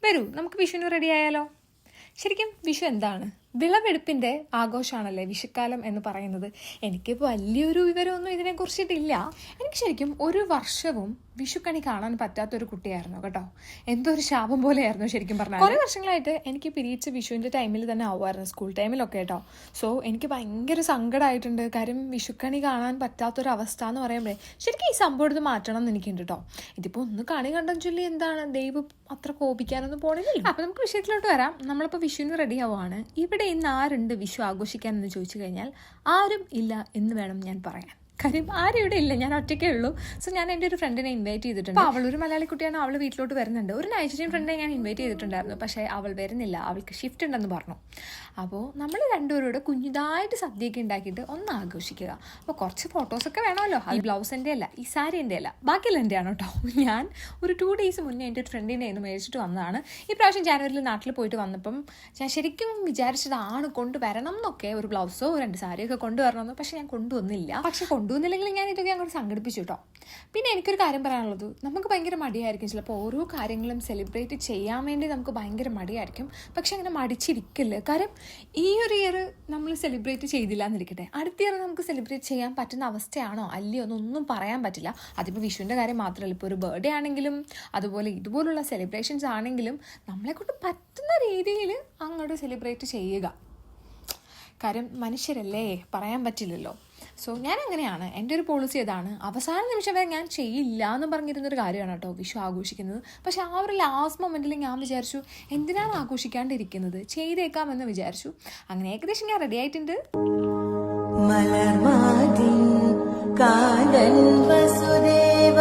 വരൂ നമുക്ക് വിഷുവിന് റെഡി ആയാലോ. ശരിക്കും വിഷു എന്താണ്? വിളവെടുപ്പിൻ്റെ ആഘോഷമാണല്ലേ വിഷുക്കാലം എന്ന് പറയുന്നത്. എനിക്ക് വലിയൊരു വിവരമൊന്നും ഇതിനെക്കുറിച്ചിട്ടില്ല. എനിക്ക് ശരിക്കും ഒരു വർഷവും വിഷുക്കണി കാണാൻ പറ്റാത്തൊരു കുട്ടിയായിരുന്നു കേട്ടോ. എന്തോ ഒരു ശാപം പോലെയായിരുന്നു ശരിക്കും പറഞ്ഞാൽ. കുറേ വർഷങ്ങളായിട്ട് എനിക്ക് പിരിയിച്ച വിഷുവിൻ്റെ ടൈമിൽ തന്നെ ആവുമായിരുന്നു, സ്കൂൾ ടൈമിലൊക്കെ കേട്ടോ. സോ എനിക്ക് ഭയങ്കര സങ്കടമായിട്ടുണ്ട്. കാര്യം വിഷുക്കണി കാണാൻ പറ്റാത്തൊരവസ്ഥ എന്ന് പറയുമ്പോഴേ ശരിക്കും ഈ സംഭവം എടുത്ത് മാറ്റണം എന്ന് എനിക്കുണ്ട് കേട്ടോ. ഇതിപ്പോൾ ഒന്ന് കണി കണ്ടെന്ന് ചൊല്ലി എന്താണ്, ദൈവം അത്ര കോപിക്കാനൊന്നും പോണില്ലല്ലോ. അപ്പോൾ നമുക്ക് വിഷയത്തിലോട്ട് വരാം. നമ്മളിപ്പോൾ വിഷുവിന് റെഡി ആവുകയാണ്. ഇവിടെ ഇന്ന് ആരുണ്ട് വിഷു ആഘോഷിക്കാനെന്ന് ചോദിച്ചു കഴിഞ്ഞാൽ ആരും ഇല്ല എന്ന് വേണം ഞാൻ പറയാൻ. കാര്യം ആരും ഇവിടെ ഇല്ല, ഞാൻ ഒറ്റയ്ക്കേ ഉള്ളൂ. സോ ഞാൻ എൻ്റെ ഒരു ഫ്രണ്ടിനെ ഇൻവൈറ്റ് ചെയ്തിട്ടുണ്ട്. അപ്പോൾ അവളൊരു മലയാളി കുട്ടിയാണ്, അവൾ വീട്ടിലോട്ട് വരുന്നുണ്ട്. ഒരു നൈജീരിയൻ ഫ്രണ്ടിനെ ഞാൻ ഇൻവൈറ്റ് ചെയ്തിട്ടുണ്ടായിരുന്നു, പക്ഷേ അവൾ വരുന്നില്ല, അവൾക്ക് ഷിഫ്റ്റ് ഉണ്ടെന്ന് പറഞ്ഞു. അപ്പോൾ നമ്മൾ രണ്ടുപേരോട് കുഞ്ഞിതായിട്ട് സദ്യയൊക്കെ ഉണ്ടാക്കിയിട്ട് ഒന്ന് ആഘോഷിക്കുക. അപ്പോൾ കുറച്ച് ഫോട്ടോസൊക്കെ വേണമല്ലോ. ഈ ബ്ലൗസ് എൻ്റെ അല്ല, ഈ സാരി എൻ്റെ അല്ല, ബാക്കിയെല്ലാം എൻ്റെ ആണ് കേട്ടോ. ഞാൻ ഒരു 2 days മുന്നേ എൻ്റെ ഒരു ഫ്രണ്ടിൻ്റെ നിന്ന് മേടിച്ചിട്ട് വന്നതാണ്. ഈ പ്രാവശ്യം ജാനുവരിയിൽ നാട്ടിൽ പോയിട്ട് വന്നപ്പം ഞാൻ ശരിക്കും വിചാരിച്ചതാണ് കൊണ്ടുവരണം എന്നൊക്കെ, ഒരു ബ്ലൗസോ 2 സാരിയൊക്കെ കൊണ്ടുവരണമെന്ന്. പക്ഷേ ഞാൻ കൊണ്ടുവന്നില്ല. പക്ഷേ കൊണ്ടുവന്നില്ലെങ്കിൽ ഞാൻ ഇതൊക്കെ അങ്ങോട്ട് സംഘടിപ്പിച്ചു കേട്ടോ. പിന്നെ എനിക്കൊരു കാര്യം പറയാനുള്ളത്, നമുക്ക് ഭയങ്കര മടിയായിരിക്കും ചിലപ്പോൾ ഓരോ കാര്യങ്ങളും സെലിബ്രേറ്റ് ചെയ്യാൻ വേണ്ടി നമുക്ക് ഭയങ്കര മടിയായിരിക്കും. പക്ഷെ അങ്ങനെ മടിച്ചിരിക്കില്ല. കാര്യം ഈ ഒരു ഇയർ നമ്മൾ സെലിബ്രേറ്റ് ചെയ്തില്ല എന്നിരിക്കട്ടെ, അടുത്ത ഇയർ നമുക്ക് സെലിബ്രേറ്റ് ചെയ്യാൻ പറ്റുന്ന അവസ്ഥയാണോ അല്ലയോ എന്നൊന്നും പറയാൻ പറ്റില്ല. അതിപ്പോൾ വിഷുവിൻ്റെ കാര്യം മാത്രമല്ല, ഇപ്പോൾ ഒരു ബർത്ത്ഡേ ആണെങ്കിലും അതുപോലെ ഇതുപോലുള്ള സെലിബ്രേഷൻസ് ആണെങ്കിലും നമ്മളെക്കൊണ്ട് പറ്റുന്ന രീതിയിൽ അങ്ങോട്ട് സെലിബ്രേറ്റ് ചെയ്യുക. കാര്യം മനുഷ്യരല്ലേ, പറയാൻ പറ്റില്ലല്ലോ. സോ ഞാൻ അങ്ങനെയാണ്, എൻ്റെ ഒരു പോളിസി അതാണ്. അവസാന നിമിഷം വരെ ഞാൻ ചെയ്യില്ല എന്ന് പറഞ്ഞിരുന്നൊരു കാര്യമാണ് കേട്ടോ വിഷു ആഘോഷിക്കുന്നത്. പക്ഷെ ആ ഒരു ലാസ്റ്റ് മൊമെൻറ്റിൽ ഞാൻ വിചാരിച്ചു എന്തിനാണ് ആഘോഷിക്കാണ്ടിരിക്കുന്നത്, ചെയ്തേക്കാമെന്ന് വിചാരിച്ചു. അങ്ങനെ ഏകദേശം ഞാൻ റെഡി ആയിട്ടുണ്ട്. മലർമാതിൻ കാലൻ വസുദേവ